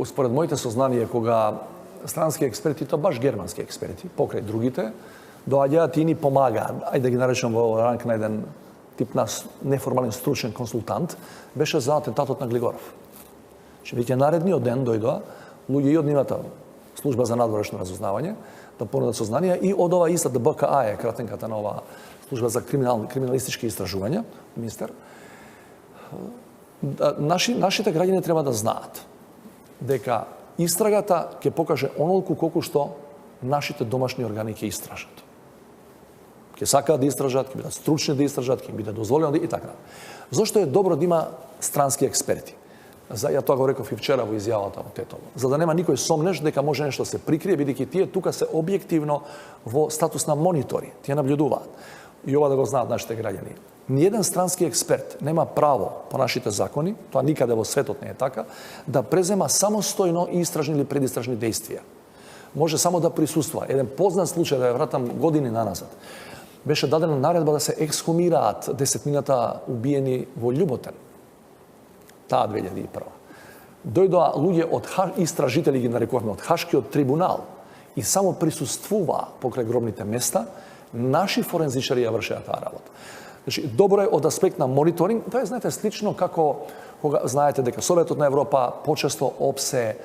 според моите сознание, кога странски експерти, то баш германски експерти, покрај другите, доаѓаат и ни помагаат. Ајде да ги наречам во ранг на еден тип на неформален стручен консултант, беше за атентатот на Глигоров. Веќе наредниот ден дојдоа луѓе и од нивната служба за надворешно разузнавање да понудат сознанија и од ова истата БКА е кратенката на ова служба за криминалистички истражувања, министер. Нашите граѓани треба да знаат дека истрагата ќе покаже онолку колку што нашите домашни органи ќе истражат. Ќе сакаат да истражат, ќе бидат стручни да истражат, ќе биде дозволено и така. Зошто е добро да има странски експерти? Ја тоа го реков и вчера во изјавата од Тетово. За да нема никој сомнеш дека може нешто да се прикрие, бидејќи тие тука се објективно во статус на монитори. Тие наблюдуваат. И ова да го знаат нашите граѓани. Ниеден странски експерт нема право по нашите закони, тоа никаде во светот не е така, да презема самостојно истражни или предистражни действија. Може само да присуствува. Еден познат случај, да ја вратам години наназад, беше дадена наредба да се ексхумираат 10 убиени во Љуботен. Таа 2001. Дојдоа луѓе од истражители, ги нарекуваме, од Хашкиот трибунал и само присуствуваа покрај гробните места, наши форензичари ја вршеа таа работа. Значи, добро е од аспект на мониторинг. Тоа е, знаете, слично како кога знаете дека Советот на Европа почесто ОПСЕ,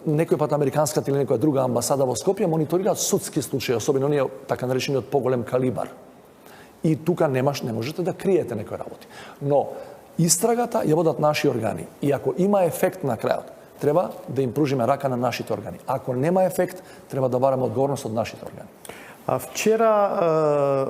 некој пат американската или некоја друга амбасада во Скопје мониторираат судски случаи, особено оние така наречениот поголем калибар. И тука не можете да криете некои работи. Но истрагата ја водат наши органи. И ако има ефект на крајот, треба да им пружиме рака на нашите органи. Ако нема ефект, треба да бараме одговорност од нашите органи. Вчера